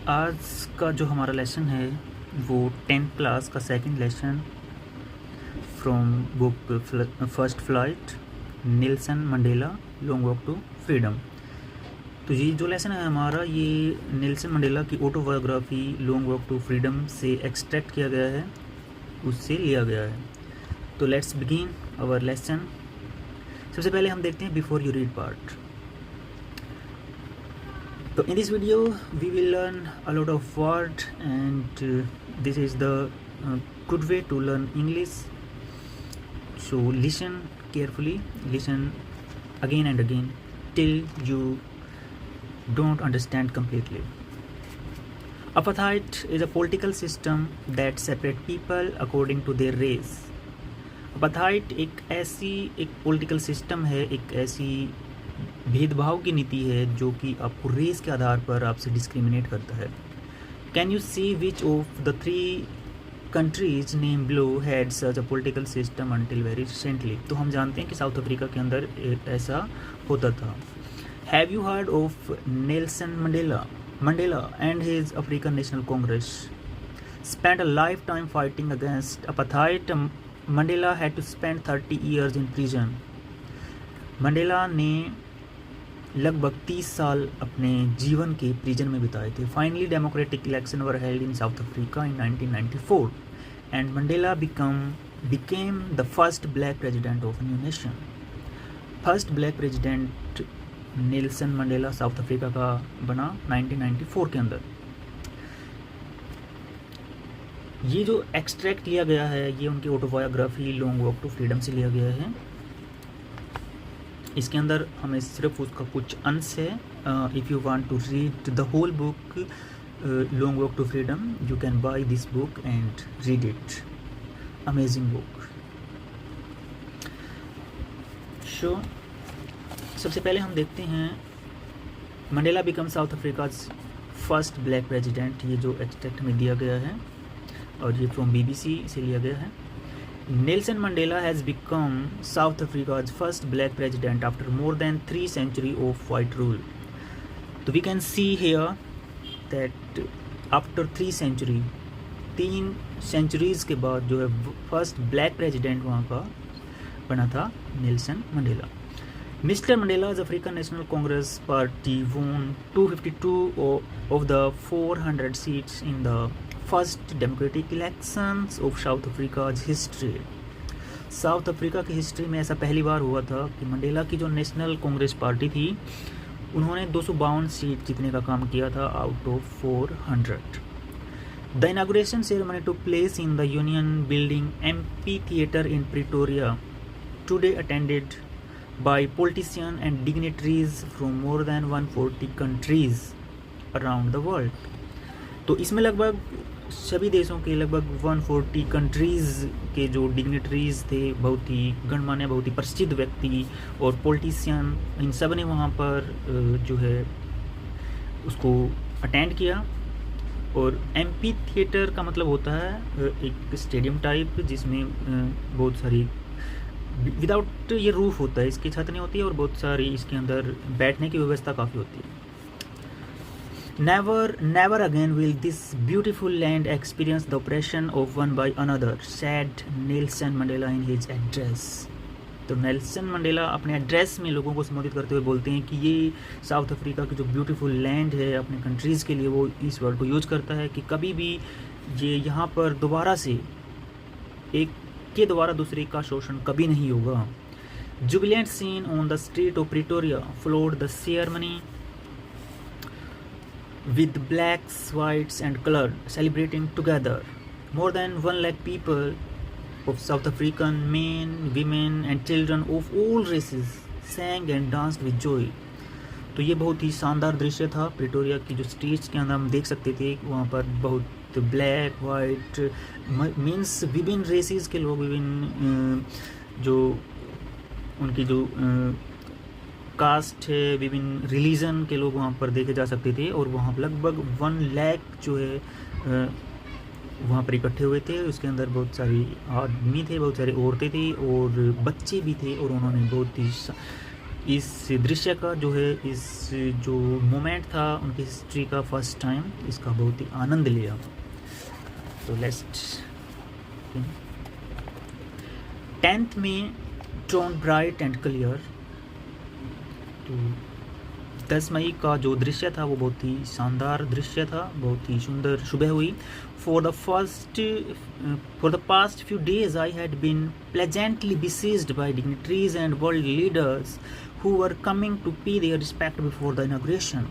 आज का जो हमारा लेसन है वो 10th क्लास का second lesson from book First Flight Nelson Mandela Long Walk to Freedom. तो ये जो लेसन है हमारा, ये नेल्सन मंडेला की autobiography Long Walk to Freedom से एक्सट्रैक्ट किया गया है, उससे लिया गया है। तो लेट्स बिगिन आवर लेसन। सबसे पहले हम देखते हैं before you read part. So in this video we will learn a lot of words and this is the good way to learn English. So listen carefully, listen again and again till you don't understand completely. Apartheid is a political system that separates people according to their race. Apartheid एक political system है, एक ऐसी भेदभाव की नीति है जो कि आपको रेस के आधार पर आपसे डिस्क्रिमिनेट करता है। Can you see which of the 3 countries name below had such a political system until very recently. तो हम जानते हैं कि साउथ अफ्रीका के अंदर ऐसा होता था। Have you heard of Nelson Mandela and his African National Congress spend a lifetime fighting against apartheid. Mandela had to spend 30 years in prison. Mandela ने लगभग 30 साल अपने जीवन के प्रिजन में बिताए थे। Finally democratic election were held in south Africa in 1994 and Mandela became the first black president of new nation. First black president Nelson Mandela south Africa का बना 1994 के अंदर। ये जो एक्सट्रैक्ट लिया गया है ये उनकी autobiography Long Walk to Freedom से लिया गया है। इसके अंदर हमें सिर्फ उसका कुछ अंश है। If you want to read the whole book Long Walk to Freedom you can buy this book and read it. Amazing book. So सबसे पहले हम देखते हैं Mandela become South Africa's first black president. ये जो एक्सट्रैक्ट में दिया गया है और ये फ्रॉम BBC से लिया गया है। Nelson Mandela has become South Africa's first black president after more than 3 centuries of white rule. So we can see here that after 3 centuries के बाद जो है फर्स्ट ब्लैक प्रेसिडेंट वहाँ का बना था नेल्सन मंडेला। मिस्टर मंडेला's African National Congress party won 252 of the 400 seats in the first democratic elections of south Africa's history. South Africa की हिस्ट्री में ऐसा पहली बार हुआ था कि मंडेला की जो नेशनल कांग्रेस पार्टी थी उन्होंने 252 सीट जीतने का काम किया था out of 400। The inauguration ceremony took place in the union building MP theatre in Pretoria today attended by politician and dignitaries from more than 140 countries around the world. तो इसमें लगभग सभी देशों के लगभग 140 कंट्रीज़ के जो डिग्नेटरीज थे, बहुत ही गणमान्य, बहुत ही प्रसिद्ध व्यक्ति और पॉलिटिशियन, इन सब ने वहाँ पर जो है उसको अटेंड किया। और MP थिएटर का मतलब होता है एक स्टेडियम टाइप जिसमें बहुत सारी विदाउट ये रूफ होता है, इसकी छत नहीं होती है और बहुत सारी इसके अंदर बैठने की व्यवस्था काफ़ी होती है। Never again will this beautiful land experience the oppression of one by another, said Nelson Mandela in his address. तो नेल्सन मंडेला अपने एड्रेस में लोगों को संबोधित करते हुए बोलते हैं कि ये साउथ अफ्रीका की जो ब्यूटीफुल लैंड है अपने कंट्रीज़ के लिए, वो इस वर्ड को यूज करता है कि कभी भी ये यहाँ पर दोबारा से एक के द्वारा दूसरे का शोषण कभी नहीं होगा। Jubilant scene on the street of Pretoria followed the ceremony with blacks, whites and colored celebrating together. More than 1 lakh people of South African men, women and children of all races sang and danced with joy. तो ये बहुत ही शानदार दृश्य था। Pretoria की जो streets के अंदर हम देख सकते थे वहाँ पर बहुत ब्लैक, वाइट मीन्स विभिन्न रेसेस के लोग, विभिन्न जो उनकी जो कास्ट है, विभिन्न रिलीजन के लोग वहाँ पर देखे जा सकते थे। और वहाँ पर लगभग 1 लाख जो है वहाँ पर इकट्ठे हुए थे। उसके अंदर बहुत सारी आदमी थे, बहुत सारी औरतें थी और बच्चे भी थे और उन्होंने बहुत ही इस दृश्य का जो है, इस जो मोमेंट था उनकी हिस्ट्री का फर्स्ट टाइम, इसका बहुत ही आनंद लिया। तो लेट्स 10th में टोन ब्राइट एंड क्लियर। तो 10 मई का जो दृश्य था वो बहुत ही शानदार दृश्य था, बहुत ही सुंदर सुबह हुई। For the past few days, I had been pleasantly besieged by dignitaries and world leaders who were coming to pay their respect before the inauguration.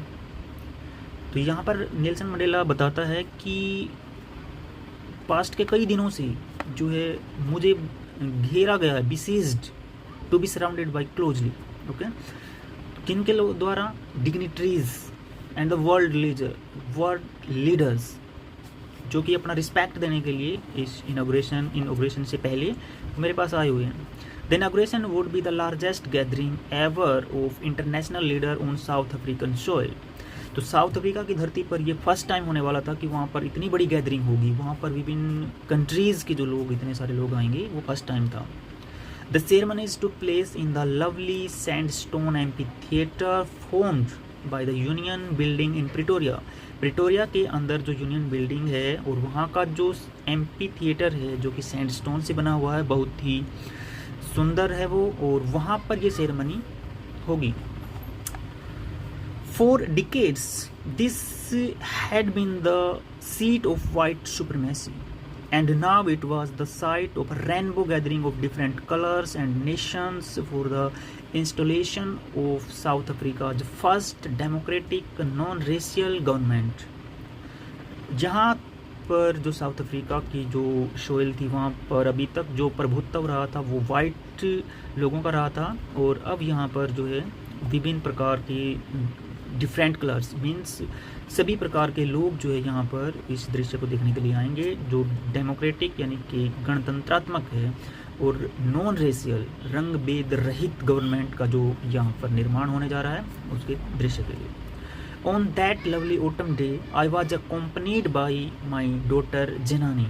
तो यहाँ पर नेल्सन मंडेला बताता है कि पास्ट के कई दिनों से जो है मुझे घेरा गया है, besieged, to be surrounded by closely, okay. किन के द्वारा? Dignitaries and the world leaders, जो कि अपना रिस्पेक्ट देने के लिए इस इनॉग्रेशन से पहले मेरे पास आए हुए हैं। The inauguration would be the largest gathering ever of international leader on south African soil. तो साउथ अफ्रीका की धरती पर ये फर्स्ट टाइम होने वाला था कि वहाँ पर इतनी बड़ी गैदरिंग होगी, वहाँ पर विभिन्न कंट्रीज़ के जो लोग, इतने सारे लोग आएंगे, वो फर्स्ट टाइम था। The ceremonies took place in the lovely sandstone amphitheater formed by the Union Building in Pretoria. Pretoria के अंदर जो यूनियन बिल्डिंग है और वहाँ का जो एम्पी थिएटर है जो कि सैंडस्टोन से बना हुआ है, बहुत ही सुंदर है वो, और वहाँ पर ये सेरेमनी होगी। For decades, this had been the seat of white supremacy. And now it was the site of a rainbow gathering of different colors and nations for the installation of South Africa's first democratic non-racial government. जहाँ पर जो south Africa की जो soil थी, वहाँ पर अभी तक जो प्रभुत्व रहा था वो वाइट लोगों का रहा था, और अब यहाँ पर जो है विभिन्न प्रकार की डिफरेंट कलर्स मीन्स सभी प्रकार के लोग जो है यहाँ पर इस दृश्य को देखने के लिए आएंगे, जो डेमोक्रेटिक यानी कि गणतंत्रात्मक है और नॉन रेशियल रंग भेद रहित गवर्नमेंट का जो यहाँ पर निर्माण होने जा रहा है, उसके दृश्य के लिए। On that lovely autumn day I was accompanied by my daughter Zenani.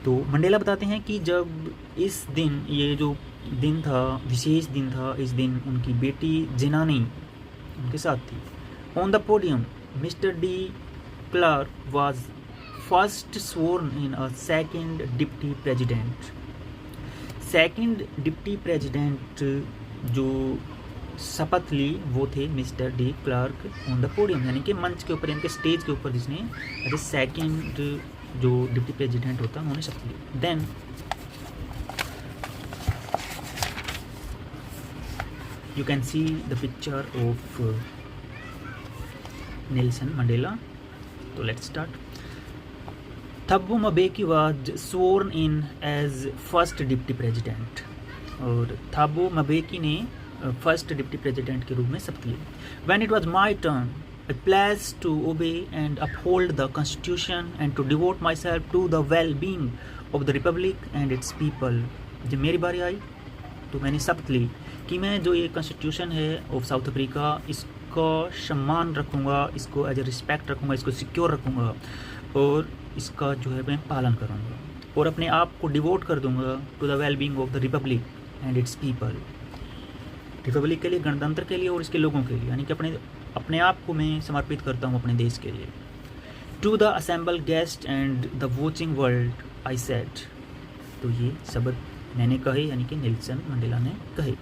तो मंडेला बताते हैं कि जब इस दिन, ये जो दिन था, विशेष दिन था, इस दिन उनकी बेटी जेनानी उनके साथ थी। On the podium mister de Klerk was first sworn in a second deputy president. Second deputy president जो शपथ ली वो थे mister de Klerk on the podium, यानी कि मंच के ऊपर, यानी कि स्टेज के ऊपर जिसने एज ए सेकेंड जो डिप्टी प्रेजिडेंट होता है उन्होंने शपथ ली। Then you can see the picture of Nelson Mandela. So let's start. Thabo Mbeki was sworn in as first deputy president, और थाबो मबेकी ने फर्स्ट डिप्टी प्रेसिडेंट के रूप में शपथ ली। When it was my turn, I pledged to obey and uphold the constitution and to devote myself to the well-being of the republic and its people. जब मेरी बारी आई तो मैंने शपथ ली कि मैं जो ये कॉन्स्टिट्यूशन है ऑफ साउथ अफ्रीका, इसको सम्मान रखूँगा, इसको एज ए रिस्पेक्ट रखूँगा, इसको सिक्योर रखूँगा, और इसका जो है मैं पालन करूँगा, और अपने आप को डिवोट कर दूँगा to the well being of the republic and its people. Republic के लिए, गणतंत्र के लिए और इसके लोगों के लिए, यानी कि अपने आप को मैं समर्पित करता हूँ अपने देश के लिए। To the assemble guest and the watching world I said. तो ये शब्द मैंने कहे, यानी कि नेल्सन मंडेला ने कहे।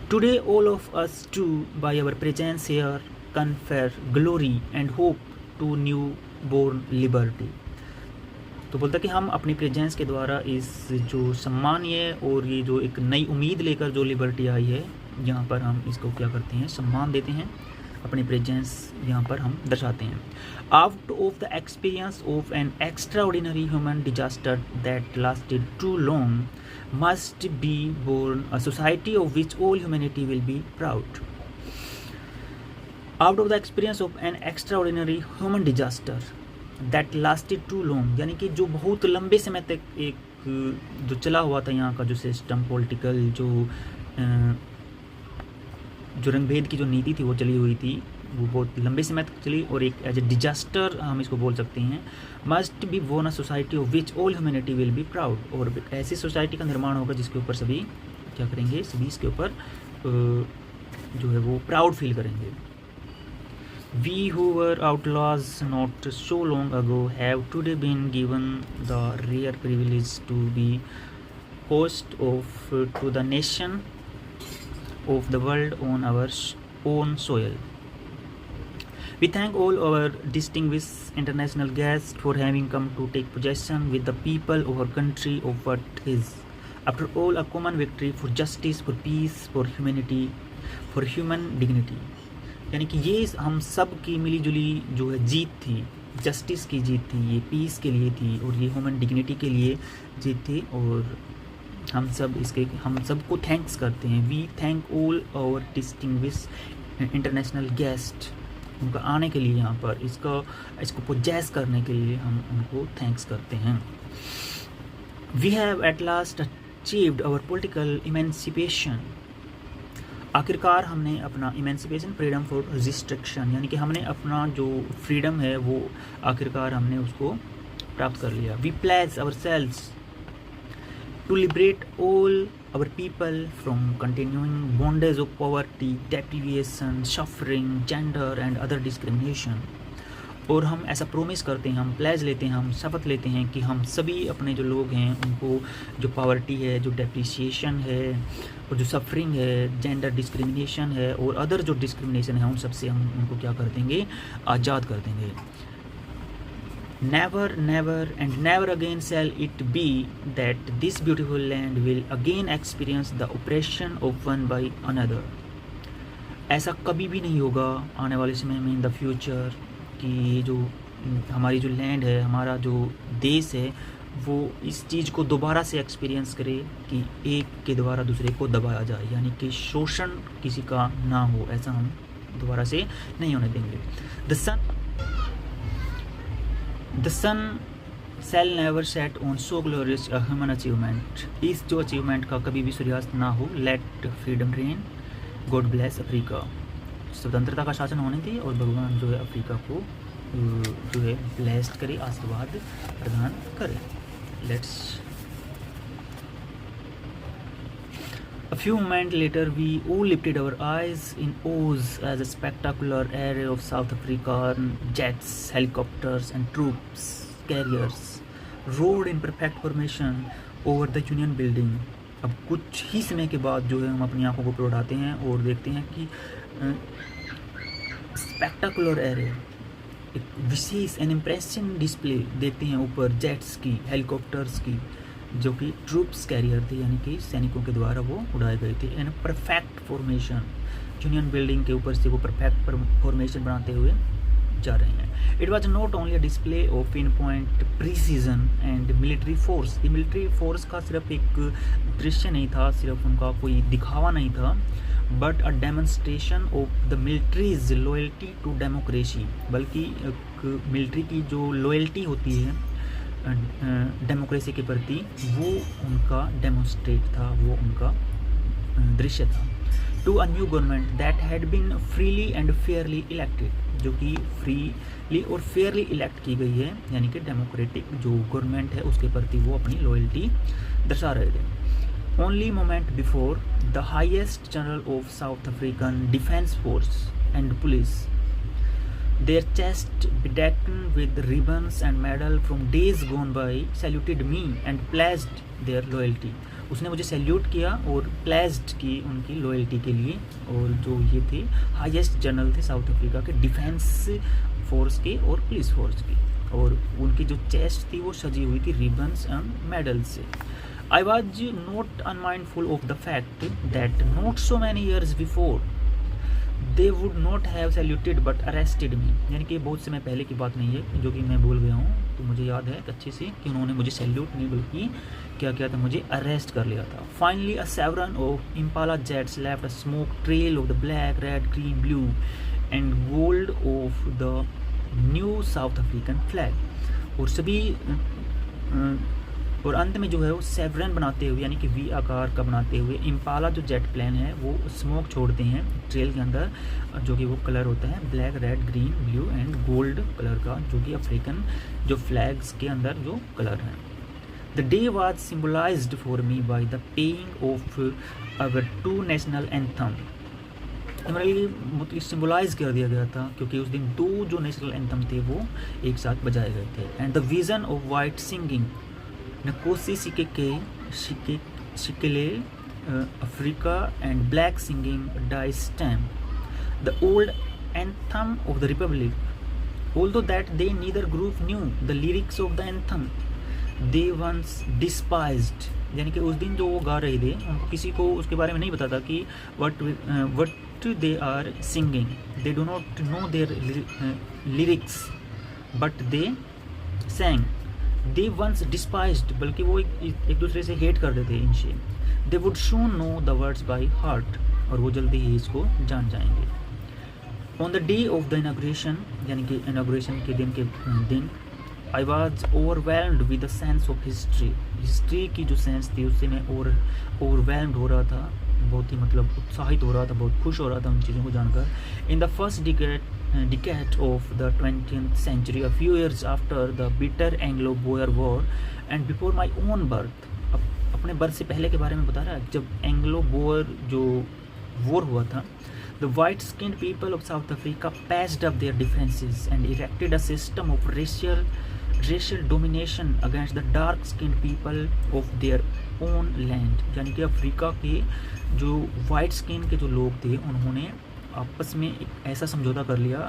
Today all of us to by our presence here confer glory and hope to newborn liberty. तो बोलता कि हम अपनी प्रेजेंस के द्वारा इस जो सम्मान ये और ये जो एक नई उम्मीद लेकर जो लिबर्टी आई है, यहाँ पर हम इसको क्या करते हैं, सम्मान देते हैं, अपनी प्रेजेंस यहाँ पर हम दर्शाते हैं। Out of the experience of an extraordinary human disaster that lasted too long must be born a society of which all humanity will be proud. Out of the experience of an extraordinary human disaster that lasted too long, यानी कि जो बहुत लंबे समय तक एक जो चला हुआ था यहाँ का जो सिस्टम, पॉलिटिकल जो रंगभेद की जो नीति थी वो चली हुई थी, वो बहुत लंबे समय तक चली, और एक एज ए डिजास्टर हम इसको बोल सकते हैं। Must be born a society of which all humanity will be proud, और ऐसी सोसाइटी का निर्माण होगा जिसके ऊपर सभी क्या करेंगे, सभी इसके ऊपर जो है वो प्राउड फील करेंगे। We who were outlaws not so long ago have today been given the rare privilege to be host of to the nation of the world on our own soil. We thank all our distinguished international guests for having come to take possession with the people of our country of what is, after all, a common victory for justice, for peace, for humanity, for human dignity. यानी कि ये हम सब की मिली जुली जो है जीत थी, justice की जीत थी, ये पीस के लिए थी और ये ह्यूमन डिग्निटी के लिए जीत थी। और हम सबको थैंक्स करते हैं। We thank all our distinguished international guest, उनका आने के लिए यहाँ पर इसको पोजेस करने के लिए हम उनको थैंक्स करते हैं। We have at last achieved our political emancipation, आखिरकार हमने अपना इमेंसिपेशन, फ्रीडम फॉर रिस्ट्रिक्शन, यानी कि हमने अपना जो फ्रीडम है वो आखिरकार हमने उसको प्राप्त कर लिया। We pledge ourselves to liberate all our people from continuing bondage of poverty, deprivation, suffering, gender and other discrimination. और हम ऐसा प्रोमिस करते हैं, हम प्लेज लेते हैं, हम शपथ लेते हैं कि हम सभी अपने जो लोग हैं उनको जो पॉवर्टी है, जो डेप्रिसिएशन है और जो सफरिंग है, जेंडर डिस्क्रिमिनेशन है और अदर जो डिस्क्रिमिनेशन है, उन सब से हम उनको क्या कर देंगे, आज़ाद कर देंगे। Never never and never again shall it be that this beautiful land will again experience the operation of one by another. ऐसा कभी भी नहीं होगा आने वाले समय में, इन द फ्यूचर, कि जो हमारी जो लैंड है, हमारा जो देश है, वो इस चीज़ को दोबारा से एक्सपीरियंस करे कि एक के द्वारा दूसरे को दबाया जाए, यानी कि शोषण किसी का ना हो, ऐसा हम दोबारा से नहीं होने देंगे। The sun shall never set on so glorious a human achievement, इस जो अचीवमेंट का कभी भी सूर्यास्त ना हो। Let freedom reign, God bless Africa, स्वतंत्रता का शासन होने दी और भगवान जो है अफ्रीका को जो है ब्लेस्ड करे, आशीर्वाद प्रदान करे। Let's A few moments later, we all lifted our eyes in awe as a spectacular array of South African jets, helicopters, and troops carriers rode in perfect formation over the Union Building. अब कुछ ही समय के बाद जो है हम अपनी आंखों को उड़ाते हैं और देखते हैं कि स्पेक्टाकुलर एरे, एक विशेष एन इम्प्रेसिव डिस्प्ले देखते हैं ऊपर जेट्स की, हेलीकॉप्टर्स की, जो कि ट्रूप्स कैरियर थे, यानी कि सैनिकों के द्वारा वो उड़ाए गए थे। In perfect formation, union building के ऊपर से वो परफेक्ट फॉर्मेशन बनाते हुए जा रहे हैं। It was not only a display of pinpoint precision and military force, ये मिलिट्री फोर्स का सिर्फ एक दृश्य नहीं था, सिर्फ उनका कोई दिखावा नहीं था, but a demonstration of the military's loyalty to democracy, बल्कि मिलिट्री की जो लॉयल्टी होती है डेमोक्रेसी के प्रति, वो उनका डेमोन्स्ट्रेट था, वो उनका दृश्य था। To a new government that had been freely and fairly elected, जो कि फ्रीली और फेयरली इलेक्ट की गई है, यानी कि डेमोक्रेटिक जो गवर्नमेंट है उसके प्रति वो अपनी लॉयल्टी दर्शा रहे थे। Only moment before the highest general of south African defence force and police, their chest bedecked with ribbons and medal from days gone by, saluted me and pledged their loyalty. उसने मुझे salute किया और pledged की उनकी loyalty के लिए। और जो ये थे हाईएस्ट जनरल थे साउथ अफ्रीका के डिफेंस फोर्स के और पुलिस फोर्स की, और उनकी जो चेस्ट थी वो सजी हुई थी रिबन्स एंड मेडल से। I was not unmindful of the fact that not so many years before they would not have saluted but arrested me, यानी कि बहुत समय पहले की बात नहीं है जो कि मैं भूल गया हूँ, तो मुझे याद है अच्छे से कि उन्होंने मुझे सैल्यूट नहीं बल्कि क्या किया था, मुझे अरेस्ट कर लिया था। Finally a sovereign of Impala jets left a smoke trail of the black, red, green, blue and gold of the new South African flag. और सभी और अंत में जो है वो सेवरन बनाते हुए, यानी कि वी आकार का बनाते हुए इम्पाला जो जेट प्लेन है वो स्मोक छोड़ते हैं ट्रेल के अंदर, जो कि वो कलर होता है black, red, green, blue and gold colour का, जो कि अफ्रीकन जो फ्लैग्स के अंदर जो कलर है। The day was symbolised for me by the playing of our two national anthem। मतलब सिम्बलाइज कर दिया गया था क्योंकि उस दिन दो जो नेशनल एंथम थे वो एक साथ बजाए गए थे। And the vision of white singing Nkosi Sikelel' Africa and black singing Die Stem the old anthem of the republic although that they neither group knew the lyrics of the anthem they once despised. यानी कि उस दिन जो वो गा रहे थे उनको किसी को उसके बारे में नहीं पता था कि what they are singing, they do not know their lyrics but they sang, they once despised, बल्कि वो एक दूसरे से हेट करते थे इनसे। they would soon know the words by heart, और वो जल्दी ही इसको जान जाएंगे। on the day of the inauguration, यानी कि inauguration के दिन I was overwhelmed with the sense of history की जो सेंस थी उससे मैं overwhelmed हो रहा था, बहुत ही मतलब उत्साहित हो रहा था, बहुत खुश हो रहा था उन चीज़ों को जानकर। In the first decade of the 20th century, a few years after the bitter Anglo-Boer War and before my own birth, अपने बर्थ से पहले के बारे में बता रहा है, जब एंग्लो बोअर जो वॉर हुआ था, the white skinned people of South Africa patched up their differences and erected a system of racial domination against the dark skinned people of their own land। यानी कि अफ्रीका के जो white skin के जो लोग थे उन्होंने आपस में एक ऐसा समझौता कर लिया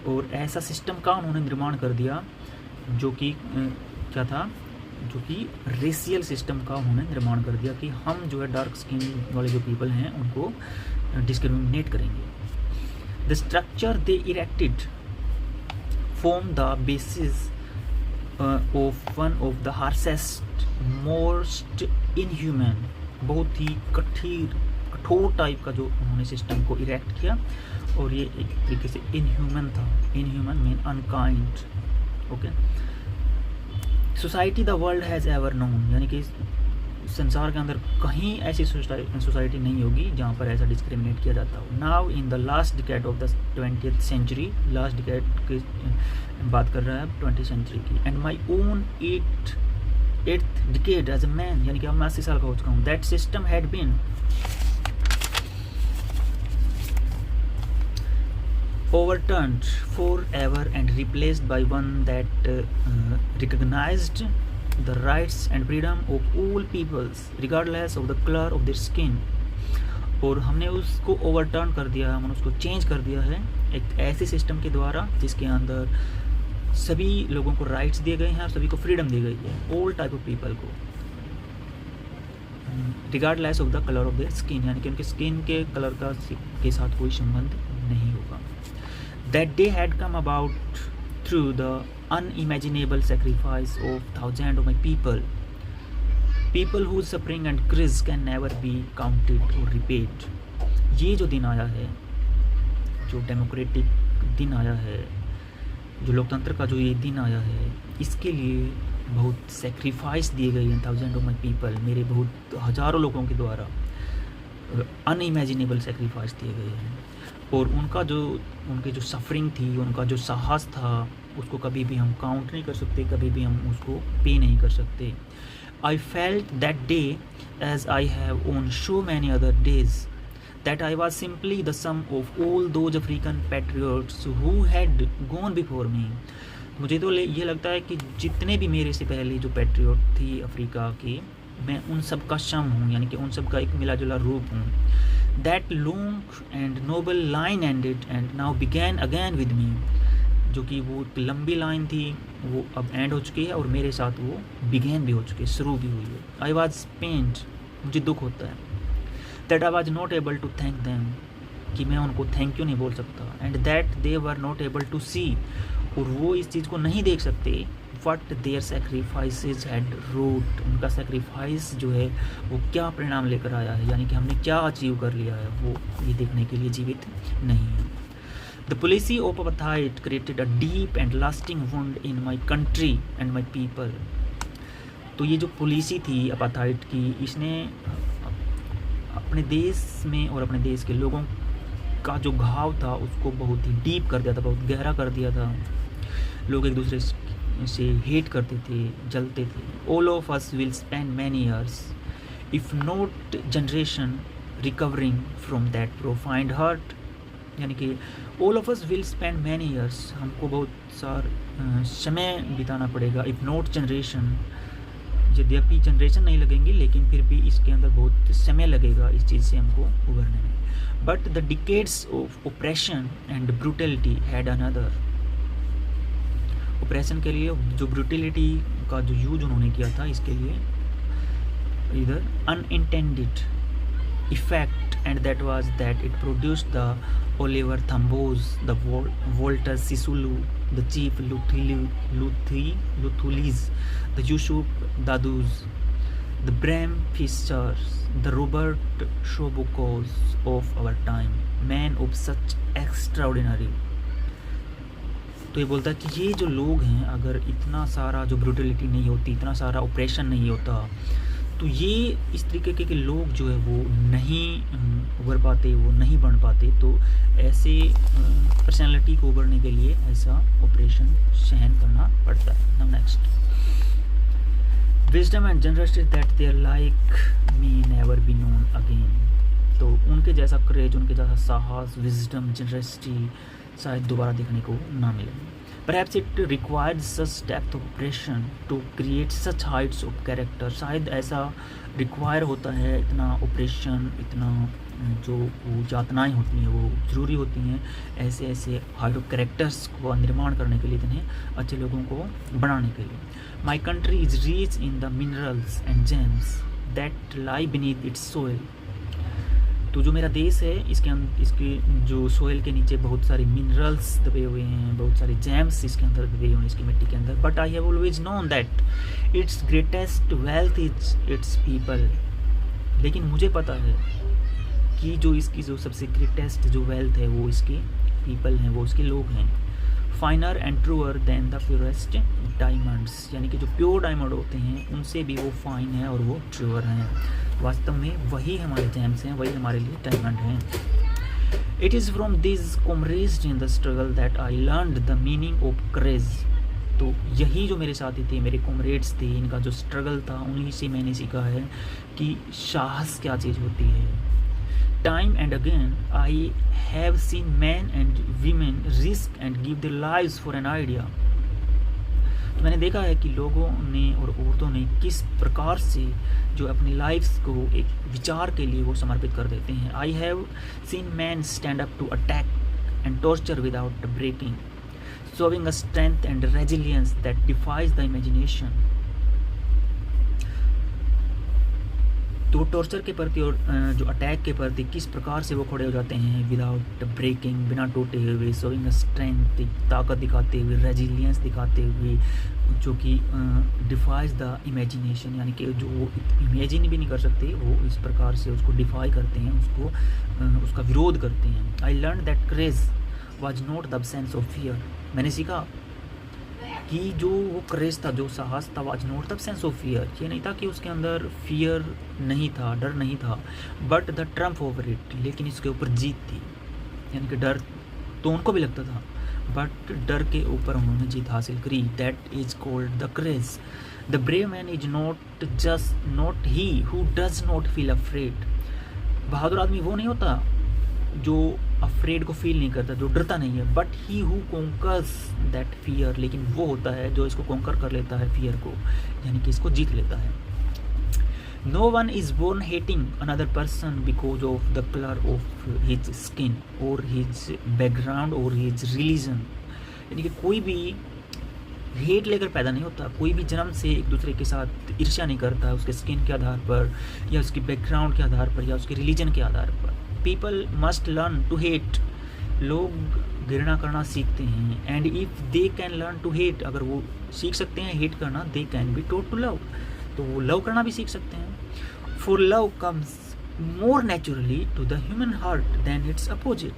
और ऐसा सिस्टम का उन्होंने निर्माण कर दिया जो कि क्या था, जो कि रेशियल सिस्टम का उन्होंने निर्माण कर दिया कि हम जो है डार्क स्किन वाले जो पीपल हैं उनको डिस्क्रिमिनेट करेंगे। The structure they erected form the basis of one of the harshest most inhuman, बहुत ही कठोर टाइप का जो उन्होंने सिस्टम को इरेक्ट किया, और ये एक तरीके से इनह्यूमन था। Inhuman mean unkind. Okay, society the world has ever known, यानी कि संसार के अंदर कहीं ऐसी सोसाइटी नहीं होगी जहाँ पर ऐसा डिस्क्रिमिनेट किया जाता हो। Now in the last decade of the 20th century, last decade की बात कर रहा है 20th सेंचुरी की। And my own eighth decade as a man, यानी कि अब मैं 80 साल का हो चुका हूँ। That system had been overturned forever and replaced by one that recognized the rights and freedom of all peoples regardless of the color of their skin। और हमने उसको ओवरटर्न कर दिया, हमने उसको चेंज कर दिया है एक ऐसे सिस्टम के द्वारा जिसके अंदर सभी लोगों को राइट्स दिए गए हैं और सभी को फ्रीडम दी गई है, ऑल टाइप ऑफ पीपल को, regardless of the colour of their skin, यानी कि उनके स्किन के कलर के साथ कोई संबंध नहीं होगा। That day had come about through the unimaginable sacrifice of thousands of my people whose suffering and cries can never be counted or repaid। ये जो दिन आया है, जो डेमोक्रेटिक दिन आया है, जो लोकतंत्र का जो ये दिन आया है, इसके लिए बहुत सेक्रीफाइस दिए गए हैं थाउजेंड ऑफ माई पीपल, मेरे बहुत हज़ारों लोगों के द्वारा अनइमेजिनेबल सेक्रीफाइस दिए गए हैं। और उनके जो सफरिंग थी, उनका जो साहस था, उसको कभी भी हम काउंट नहीं कर सकते, कभी भी हम उसको पे नहीं कर सकते। I felt that day as I have on so many other days that I was simply the sum of all those African patriots who had gone before me. मुझे तो ये लगता है कि जितने भी मेरे से पहले जो पैट्रियट थी अफ्रीका के, मैं उन सब का सम हूँ, यानी कि उन सब का एक मिला जुला रूप हूँ। That long and noble line ended and now began again with me। जो कि वो एक लंबी लाइन थी, वो अब एंड हो चुकी है और मेरे साथ वो बिगेन भी हो चुकी है, शुरू भी हुई है। आई वॉज पेंड, मुझे दुख होता है। That I was not able to thank them, कि मैं उनको थैंक यू नहीं बोल सकता। And that they were not able to see, और वो इस चीज़ को नहीं देख सकते what their sacrifices had wrought, उनका सेक्रीफाइस जो है वो क्या परिणाम लेकर आया है, यानी कि हमने क्या अचीव कर लिया है, वो ये देखने के लिए जीवित नहीं है। The policy of apartheid created a deep and lasting wound in my country and my people. तो ये जो पॉलिसी थी अपार्थाइड की, इसने अपने देश में और अपने देश के लोगों का जो घाव था उसको बहुत ही डीप कर दिया था, बहुत गहरा कर दिया था। लोग एक दूसरे से हेट करते थे, जलते थे। All of us will spend many years if not generation recovering from that profound hurt. यानी कि all of us will spend many years, हमको बहुत समय बिताना पड़ेगा, if not generation, यद्यपि जनरेशन नहीं लगेंगी लेकिन फिर भी इसके अंदर बहुत समय लगेगा इस चीज़ से हमको उभरने में. But the decades of oppression and brutality had another. Oppression के लिए जो ब्रूटलिटी का जो यूज उन्होंने किया था, इसके लिए इधर unintended effect, and that was that it produced the Oliver Thambos, the Walter Sisulu, the Chief Luthulis, the Yusuf Dadus, the Bram Fischers, the Robert Shobukos of our time, men of such extraordinary. तो ये बोलता है कि ये जो लोग हैं, अगर इतना सारा जो ब्रूटलिटी नहीं होती, इतना सारा ऑपरेशन नहीं होता, तो ये इस तरीके के लोग जो है वो नहीं उभर पाते, वो नहीं बन पाते. तो ऐसे पर्सनालिटी को उभरने के लिए ऐसा ऑपरेशन सहन करना पड़ता है. Now next, wisdom and generosity that their like may never be known again. तो उनके जैसा करेज, उनके जैसा साहस, विजडम, जनरसिटी शायद दोबारा देखने को ना मिले. Perhaps it required such depth of operation to create such heights of character. शायद ऐसा रिक्वायर होता है, इतना ऑपरेशन, इतना जो वो यातनाएँ होती हैं वो ज़रूरी होती हैं ऐसे ऐसे हाइट ऑफ कैरेक्टर्स को निर्माण करने के लिए, इतने अच्छे लोगों को बनाने के लिए. My country is rich in the minerals and gems that lie beneath its soil. तो जो मेरा देश है, इसके जो सोयल के नीचे बहुत सारे मिनरल्स दबे हुए हैं, बहुत सारे जेम्स इसके अंदर दबे हुए हैं, इसकी मिट्टी के अंदर. But I have always known that it's greatest wealth is it's people. लेकिन मुझे पता है कि जो इसकी जो सबसे ग्रेटेस्ट जो वेल्थ है वो इसके पीपल हैं, वो इसके लोग हैं. Finer and truer than the purest diamonds. यानी कि जो प्योर डायमंड होते हैं उनसे भी वो फाइन है और वो ट्रूअर हैं. वास्तव में वही हमारे जेम्स हैं, वही हमारे लिए डायमंड हैं. It is from this comrades in the struggle that I learned the meaning of courage. तो यही जो मेरे साथी थे, मेरे कॉमरेड्स थे, इनका जो स्ट्रगल था, उन्हीं से मैंने सीखा है कि साहस क्या चीज़ होती है. Time and again I have seen man and women risk and give their lives for an idea. तो मैंने देखा है कि लोगों ने और औरतों ने किस प्रकार से जो अपनी लाइफ्स को एक विचार के लिए वो समर्पित कर देते हैं. I have seen man stand up to attack and torture without breaking, showing a strength and resilience that defies the imagination. तो टॉर्चर के प्रति और जो अटैक के प्रति किस प्रकार से वो खड़े हो जाते हैं, विदाउट ब्रेकिंग, बिना टूटे हुए, शोइंग स्ट्रेंथ, ताकत दिखाते हुए, रेजिलियंस दिखाते हुए, जो कि डिफाइज द इमेजिनेशन. यानी कि जो वो इमेजिन भी नहीं कर सकते, वो इस प्रकार से उसको डिफाई करते हैं, उसको उसका विरोध करते हैं. I learn that courage was not the absence of fear. मैंने सीखा कि जो वो करेज था, जो साहस था, was not the sense of fear. ये नहीं था कि उसके अंदर फियर नहीं था, डर नहीं था, but the Trump over it. लेकिन इसके ऊपर जीत थी. यानी कि डर तो उनको भी लगता था, बट डर के ऊपर उन्होंने जीत हासिल करी. That is called the courage. The brave man is not he who does not feel afraid. बहादुर आदमी वो नहीं होता जो अफ्रेड को फील नहीं करता, जो डरता नहीं है, but he who conquers that fear. लेकिन वो होता है जो इसको कॉन्कर कर लेता है, फियर को, यानी कि इसको जीत लेता है. No one is born hating another person because of the colour of his skin और हिज बैकग्राउंड और हिज रिलीजन. यानी कि कोई भी हेट लेकर पैदा नहीं होता, कोई भी जन्म से एक दूसरे के साथ ईर्ष्या नहीं करता उसके स्किन के आधार पर, या उसके बैकग्राउंड के आधार पर, या उसके रिलीजन के आधार पर. People must learn to hate. लोग घृणा करना सीखते हैं. And if they can learn to hate, अगर वो सीख सकते हैं हेट करना, they can be taught to love. तो वो लव करना भी सीख सकते हैं. For love comes more naturally to the human heart than its opposite.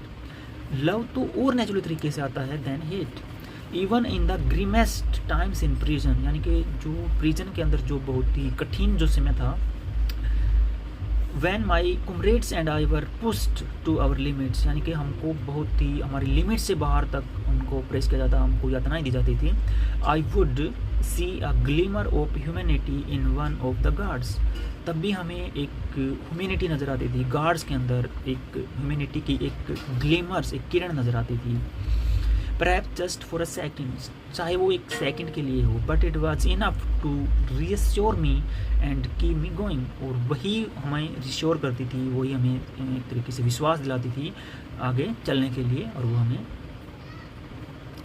Love तो और नेचुरल तरीके से आता है than hate. Even in the grimmest times in prison. यानी कि जो प्रिजन के अंदर जो बहुत ही कठिन जो समय था, when my comrades and I were pushed to our limits. यानी कि हमको बहुत ही हमारी लिमिट से बाहर तक उनको प्रेस किया जाता, हमको यातनाएं दी जाती थी. I would see a glimmer of humanity in one of the guards. तब भी हमें एक ह्यूमैनिटी नज़र आती थी, गार्ड्स के अंदर एक ह्यूमैनिटी की एक ग्लेमर्स, एक किरण नज़र आती थी, perhaps just for a second, चाहे वो एक सेकंड के लिए हो, but it was enough to reassure me and keep me going. और वही हमें रिश्योर करती थी, वही हमें एक तरीके से विश्वास दिलाती थी आगे चलने के लिए, और वो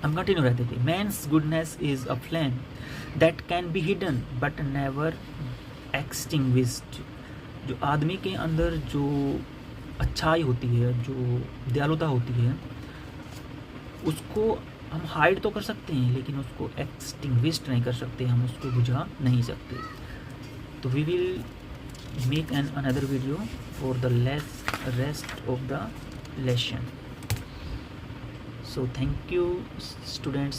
हम कंटिन्यू रहते थे। Man's goodness is a flame that can be hidden but never extinguished. जो आदमी के अंदर जो अच्छाई होती है, जो दयालुता होती है, उसको हम हाइड तो कर सकते हैं, लेकिन उसको एक्सटिंग्विश्ड नहीं कर सकते, हम उसको बुझा नहीं सकते। तो we will make an another video for the rest of the lesson. So thank you students.